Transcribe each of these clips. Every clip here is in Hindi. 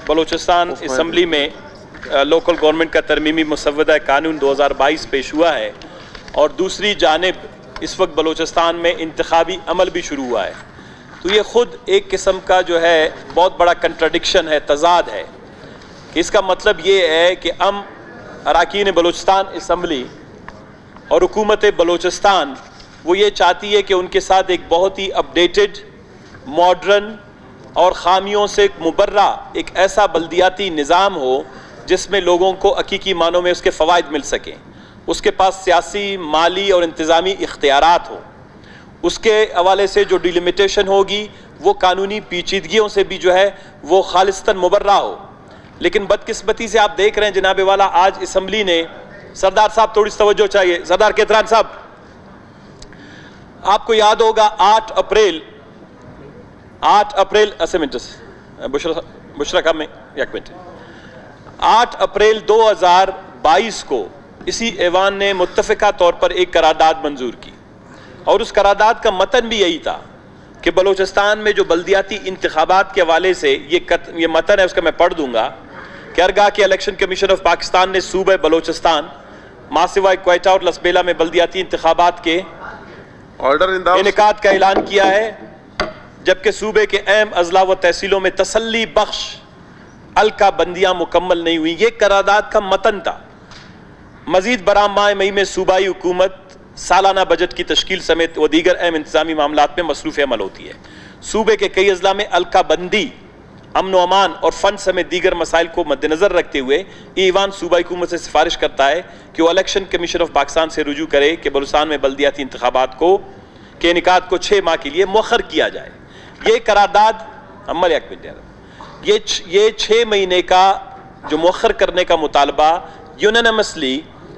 बलूचिस्तान असम्बली में लोकल गवर्नमेंट का तरमीमी मुसव्वदा कानून 2022 पेश हुआ है और दूसरी जानिब इस वक्त बलूचिस्तान में इंतखाबी अमल भी शुरू हुआ है, तो ये ख़ुद एक किस्म का जो है बहुत बड़ा कंट्राडिक्शन है, तज़ाद है। इसका मतलब ये है कि हम अरकान बलूचिस्तान असम्बली और हुकूमत बलूचिस्तान वो ये चाहती है कि उनके साथ एक बहुत ही अपडेटेड, मॉडर्न और ख़ामियों से मुबर्रा एक ऐसा बल्दियाती निज़ाम हो जिसमें लोगों को हकीकी मानों में उसके फ़वाइद मिल सकें, उसके पास सियासी, माली और इंतज़ामी इख्तियारात हो, उसके हवाले से जो डिलिमिटेशन होगी वो कानूनी पेचीदगियों से भी जो है वो खालिस्तन मुबर्रा हो। लेकिन बदकिस्मती से आप देख रहे हैं जनाब वाला, आज असम्बली ने, सरदार साहब थोड़ी तवज्जो चाहिए, सरदार केतरान साहब, आपको याद होगा 8 अप्रैल बुशरा का में 1 मिनट 8 अप्रैल 2022 को इसी ऐवान ने मुत्तफ़िका तौर पर एक करारदाद मंजूर की और उस करारदाद का मतन भी यही था कि बलूचिस्तान में जो बल्दियाती इंतखाबात के हवाले से ये मतन है, उसका मैं पढ़ दूंगा कि हरगाह के इलेक्शन कमीशन ऑफ पाकिस्तान ने सूबे बलूचिस्तान, मासिवा, क्वेटा और लसबेला में बल्दियाती इंतखाबात के इनेकाद का ऐलान किया है, जबकि सूबे के अहम अजला व तहसीलों में तसल्ली बख्श अलका बंदियां मुकम्मल नहीं हुई। ये करारदाद का मतन था। मजीद बराह माह मई में सूबाई हुकूमत सालाना बजट की तश्कील समेत व दीगर अहम इंतजामी मामलात में मसरूफ़ अमल होती है। सूबे के कई अजला में अलका बंदी, अमन व अमान और फ़ंड समेत दीगर मसाइल को मद्देनज़र रखते हुए ईवान सूबाई हुकूमत से सिफारिश करता है कि वो इलेक्शन कमीशन ऑफ पाकिस्तान से रुजू करे कि बलूचिस्तान में बल्दियाती इंतखाबात के इनेकाद को 6 माह के लिए मौखर किया जाए। ये करारदाद अमल 1 मिनट, ये 6 महीने का जो मौखर करने का मुतालबा यूनानिमसली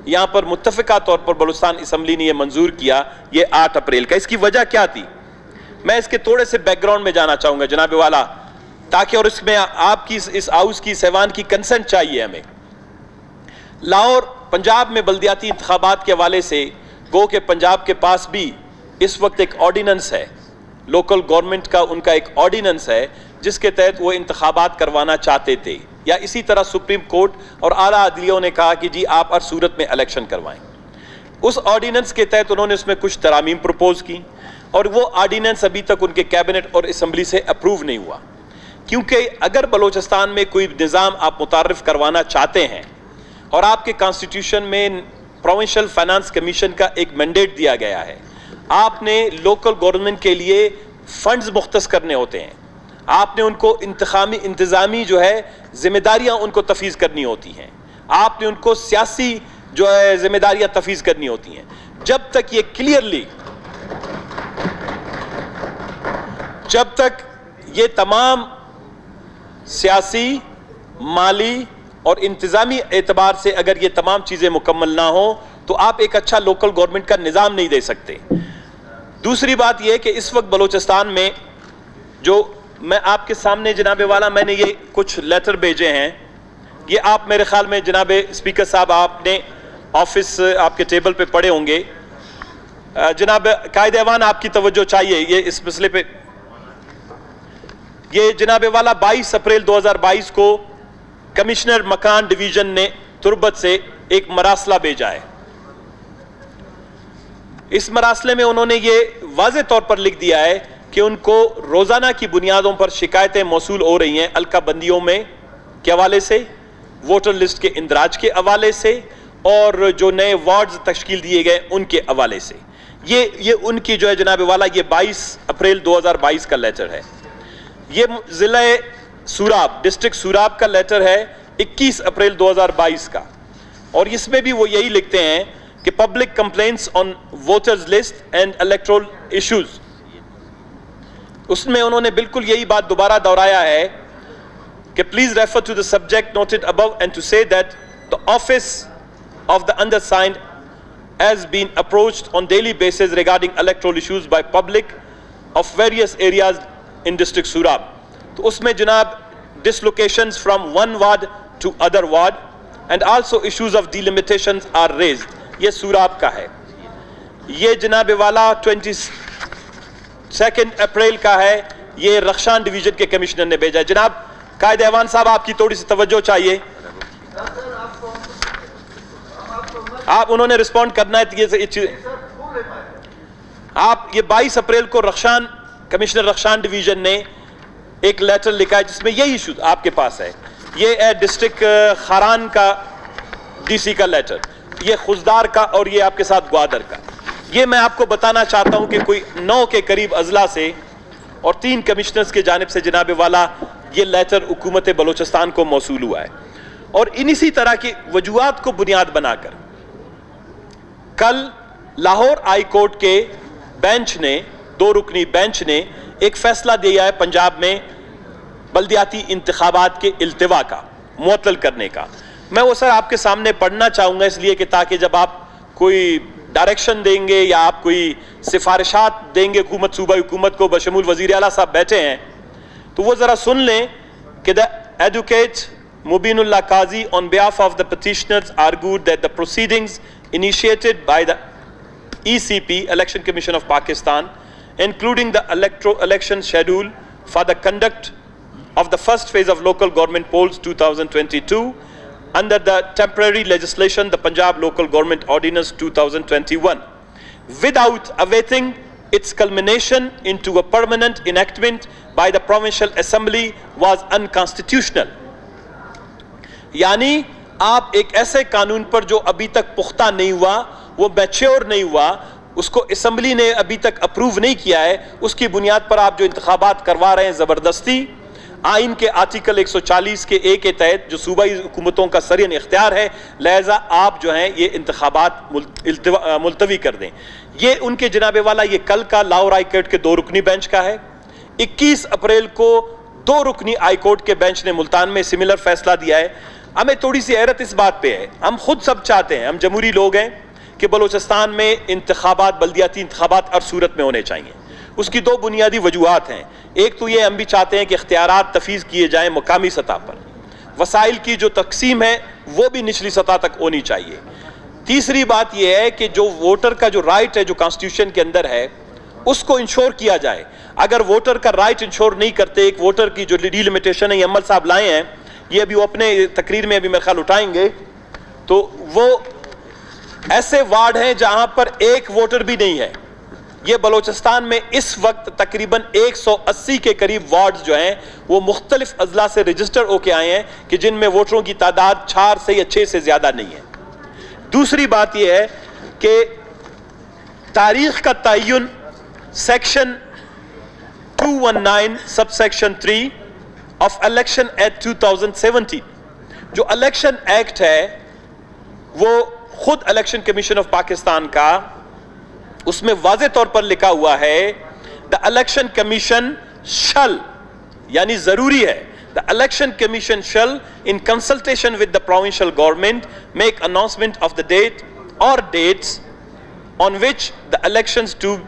यहाँ पर मुत्तफ़िका तौर पर बलूचिस्तान असम्बली ने यह मंजूर किया, ये 8 अप्रैल का। इसकी वजह क्या थी, मैं इसके थोड़े से बैकग्राउंड में जाना चाहूँगा जनाब वाला, ताकि और इसमें आपकी इस हाउस की, सेवान की कंसेंट चाहिए हमें। लाहौर पंजाब में बल्दियाती इंतखाबात के हवाले से गो के पंजाब के पास भी इस वक्त एक ऑर्डिनेंस है, लोकल गवर्नमेंट का उनका एक ऑर्डिनेंस है जिसके तहत वो इंतखाबात करवाना चाहते थे, या इसी तरह सुप्रीम कोर्ट और आला अदलियों ने कहा कि जी आप हर सूरत में इलेक्शन करवाएं। उस ऑर्डिनेंस के तहत उन्होंने उसमें कुछ तरामीम प्रपोज की और वो ऑर्डिनेंस अभी तक उनके कैबिनेट और असम्बली से अप्रूव नहीं हुआ, क्योंकि अगर बलूचिस्तान में कोई निज़ाम आप मुतारिफ करवाना चाहते हैं और आपके कॉन्स्टिट्यूशन में प्रोविंशियल फाइनेंस कमीशन का एक मैंडेट दिया गया है, आपने लोकल गवर्नमेंट के लिए फंड्स मुख्तस करने होते हैं, आपने उनको इंतज़ामी जो है जिम्मेदारियां उनको तफवीज़ करनी होती हैं, आपने उनको सियासी जो है जिम्मेदारियां तफवीज़ करनी होती हैं। जब तक ये क्लियरली, जब तक ये तमाम सियासी, माली और इंतज़ामी एतबार से अगर ये तमाम चीज़ें मुकम्मल ना हो तो आप एक अच्छा लोकल गवर्नमेंट का निज़ाम नहीं दे सकते। दूसरी बात यह कि इस वक्त बलूचिस्तान में जो मैं आपके सामने जनाब वाला, मैंने ये कुछ लेटर भेजे हैं, ये आप मेरे ख्याल में जनाब स्पीकर साहब आपने ऑफिस आपके टेबल पे पड़े होंगे। जनाब कायदे ऐवान आपकी तवज्जो चाहिए ये इस मसले पे। ये जनाब वाला 22 अप्रैल 2022 को कमिश्नर मकान डिवीजन ने तुरबत से एक मरासला भेजा है। इस मरासले में उन्होंने ये वाज़े तौर पर लिख दिया है कि उनको रोज़ाना की बुनियादों पर शिकायतें मौसूल हो रही हैं अलका बंदियों में के हवाले से, वोटर लिस्ट के इंदराज के हवाले से और जो नए वार्ड्स तश्कील दिए गए उनके हवाले से। ये उनकी जो है जनाब वाला, ये 22 अप्रैल 2022 का लेटर है। ये ज़िला सूराब, डिस्ट्रिक्ट सूराब का लेटर है 21 अप्रैल 2022 का, और इसमें भी वो यही लिखते हैं कि public complaints on voters list and electoral issues. उसमें उन्होंने बिल्कुल यही बात दोबारा दोहराया है कि please refer to the subject noted above and to say that the office of the undersigned has been approached on daily basis regarding electoral issues by public of various areas in district Surab. तो उसमें जनाब dislocations from one ward to other ward and also issues of delimitations are raised. ये सूराब का है। ये जनाब वाला 22 अप्रैल का है, ये रख्शान डिवीजन के कमिश्नर ने भेजा है। जनाब कायद ऐवान साहब, आपकी थोड़ी सी तवज्जो चाहिए। आप उन्होंने रिस्पॉन्ड करना है। आप ये 22 अप्रैल को रख्शान, कमिश्नर रख्शान डिवीजन ने एक लेटर लिखा है जिसमें यही इशू आपके पास है। ये है डिस्ट्रिक्ट खारान का डीसी का लेटर, ये खुजदार का और ये आपके साथ ग्वादर का। ये मैं आपको बताना चाहता हूं कि कोई 9 के करीब अजला से और 3 कमिश्नर्स के जानिब से जनाब वाला ये लेटर हुकूमत बलोचिस्तान को मौसूल हुआ है। और इसी तरह की वजूहात को बुनियाद बनाकर कल लाहौर हाई कोर्ट के बेंच ने, 2 रुकनी बेंच ने एक फैसला दिया है पंजाब में बल्दियाती इंतखाबात के इल्तिवा का, मुअत्तल करने का। मैं वो सर आपके सामने पढ़ना चाहूंगा, इसलिए कि ताकि जब आप कोई डायरेक्शन देंगे या आप कोई सिफारिशात देंगे हुकूमत, सूबाई हुकूमत को, बशमूल वजीर आला साहब बैठे हैं, तो वो जरा सुन लें कि the advocate Mubinullah Qazi on behalf of the petitioners argued that the proceedings initiated by the ECP, Election Commission of Pakistan, including the election schedule for the conduct of the first phase of local government polls 2022 under the temporary legislation, the Punjab Local Government Ordinance 2021, without awaiting its culmination into a permanent enactment by the Provincial Assembly was unconstitutional. यानी आप एक ऐसे कानून पर जो अभी तक पुख्ता नहीं हुआ, वो मैच्योर नहीं हुआ, उसको असम्बली ने अभी तक अप्रूव नहीं किया है, उसकी बुनियाद पर आप जो इंतखाबात करवा रहे हैं ज़बरदस्ती, आइन के आर्टिकल 140 के ए के तहत जो सूबाई हुकूमतों का सरीन इख्तियार है, लिहाजा आप जो हैं ये इंतखाबात मुलतवी कर दें। ये उनके जनाबे वाला ये कल का लाहौर हाई कोर्ट के 2 रुकनी बेंच का है। 21 अप्रैल को 2 रुकनी हाई कोर्ट के बेंच ने मुल्तान में सिमिलर फैसला दिया है। हमें थोड़ी सी हैरत इस बात पे है, हम खुद सब चाहते हैं, हम जमहूरी लोग हैं कि बलोचिस्तान में इंतखाबात, बल्दियाती इंतखाबात हर सूरत में होने चाहिए। उसकी 2 बुनियादी वजूहात हैं। एक तो ये हम भी चाहते हैं कि इख्तियारात तफीज़ किए जाएँ मुकामी सतह पर, वसाइल की जो तकसीम है वो भी निचली सतह तक होनी चाहिए। तीसरी बात यह है कि जो वोटर का जो राइट है, जो कॉन्स्टिट्यूशन के अंदर है, उसको इंश्योर किया जाए। अगर वोटर का राइट इंश्योर नहीं करते, एक वोटर की जो डिलिमिटेशन है, अमल साहब लाए हैं, ये अभी वो अपने तकरीर में अभी मेरे ख्याल उठाएंगे, तो वो ऐसे वार्ड हैं जहां पर एक वोटर भी नहीं है। ये बलोचिस्तान में इस वक्त तकरीबन 180 के करीब वार्ड्स जो हैं वो मुख्तलिफ अजला से रजिस्टर होके आए हैं कि जिनमें वोटरों की तादाद 4 से या 6 से ज्यादा नहीं है। दूसरी बात यह है कि तारीख का तयन section 219 subsection 3 of election act 2017, जो इलेक्शन एक्ट है वो खुद इलेक्शन कमीशन ऑफ पाकिस्तान का, उसमें वाज़े तौर पर लिखा हुआ है द इलेक्शन कमीशन शल, यानी जरूरी है, the election commission shall in consultation with the provincial government make announcement of the date और dates on which the elections to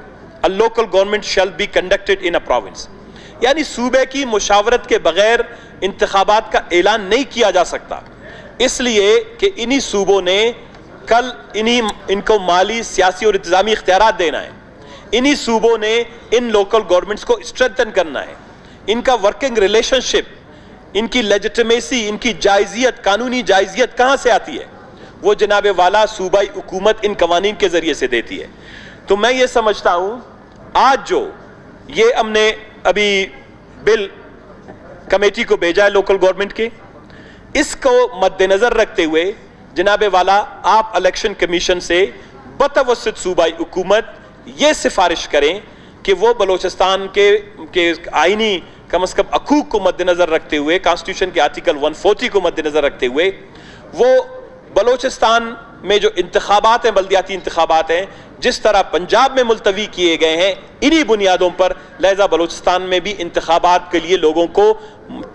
a local government shall be conducted in a province. यानी सूबे की मुशावरत के बगैर इंतखाबात का ऐलान नहीं किया जा सकता, इसलिए कि इन्हीं सूबों ने कल इनको माली, सियासी और इंतजामी इख्तियारात देना है। इन्हीं सूबों ने इन लोकल गवर्नमेंट्स को स्ट्रेंथन करना है। इनका वर्किंग रिलेशनशिप, इनकी लेजिटिमेसी, इनकी जायजियत, कानूनी जायजियत कहाँ से आती है? वो जनाबे वाला सूबाई हुकूमत इन कवानीन के जरिए से देती है। तो मैं ये समझता हूँ आज जो ये हमने अभी बिल कमेटी को भेजा है लोकल गवर्नमेंट के, इसको मद्देनजर रखते हुए जनाबे वाला आप इलेक्शन कमीशन से बतवस्सुत सूबाई हुकूमत ये सिफारिश करें कि वो बलोचिस्तान के आईनी कम अज कम हकूक को मद्देनजर रखते हुए, कॉन्स्टिट्यूशन के आर्टिकल 140 को मद्देनजर रखते हुए, वो बलोचिस्तान में जो इंतखाबात हैं, बल्दियाती इंतखाबात हैं, जिस तरह पंजाब में मुलतवी किए गए हैं इन्हीं बुनियादों पर, लिहाजा बलोचिस्तान में भी इंतखाबात के लिए लोगों को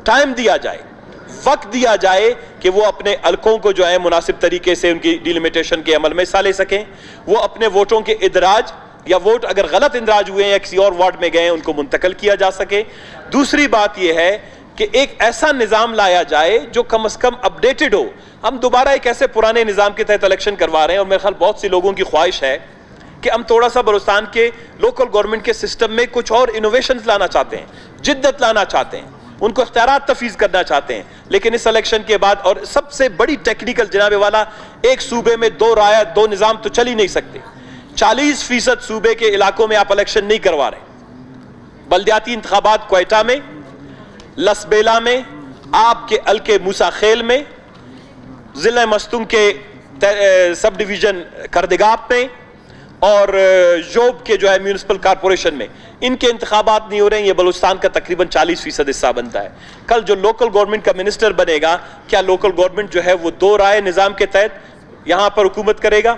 टाइम दिया जाए, वक्त दिया जाए कि वो अपने हलकों को जो है मुनासिब तरीके से उनकी डिलिमिटेशन के अमल में हिस्सा ले सकें, वो अपने वोटों के इदराज या वोट अगर गलत इंदराज हुए या किसी और वार्ड में गए उनको मुंतकल किया जा सके। दूसरी बात यह है कि एक ऐसा निज़ाम लाया जाए जो कम अज कम अपडेटेड हो। हम दोबारा एक ऐसे पुराने निज़ाम के तहत इलेक्शन करवा रहे हैं और मेरे ख्याल बहुत सी लोगों की ख्वाहिश है कि हम थोड़ा सा बलूचिस्तान के लोकल गवर्नमेंट के सिस्टम में कुछ और इनोवेशंस लाना चाहते हैं, जिद्दत लाना चाहते हैं। उनको इख्तियारात तफवीज़ करना चाहते हैं। लेकिन इस इलेक्शन के बाद, और सबसे बड़ी टेक्निकल जनाबे वाला, एक सूबे में 2 राय 2 निज़ाम तो चल ही नहीं सकते। 40% सूबे के इलाकों में आप इलेक्शन नहीं करवा रहे। बल्दियाती इंतखाबात क्वेटा में, लसबेला में, आपके अलके मूसा खेल में, जिला मस्तूंग के सब डिवीजन करदगाब में, और जोब के जो है म्यूनिसिपल कॉर्पोरेशन में, इनके इंतखाबात नहीं हो रहे हैं। ये बलूचिस्तान का तकरीबन 40% हिस्सा बनता है। कल जो लोकल गवर्नमेंट का मिनिस्टर बनेगा, क्या लोकल गवर्नमेंट जो है वो 2 राय निज़ाम के तहत यहाँ पर हुकूमत करेगा?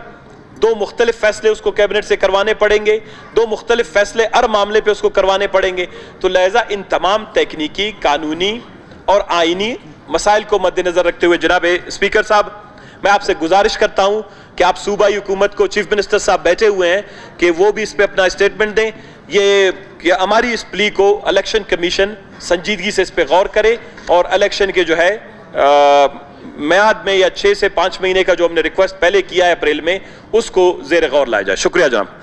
2 मुख्तलिफ फैसले उसको कैबिनेट से करवाने पड़ेंगे, 2 मुख्तलिफ फैसले हर मामले पे उसको करवाने पड़ेंगे। तो लिहाजा इन तमाम तकनीकी, कानूनी और आइनी मसाइल को मद्देनजर रखते हुए जनाब स्पीकर साहब, मैं आपसे गुजारिश करता हूं कि आप सूबाई हुकूमत को, चीफ मिनिस्टर साहब बैठे हुए हैं, कि वो भी इस पे अपना स्टेटमेंट दें। ये हमारी इस प्ली को इलेक्शन कमीशन संजीदगी से इस पे गौर करे और इलेक्शन के जो है मियाद में या 6 से 5 महीने का जो हमने रिक्वेस्ट पहले किया है अप्रैल में, उसको ज़ेर गौर लाया जाए। शुक्रिया जनाब।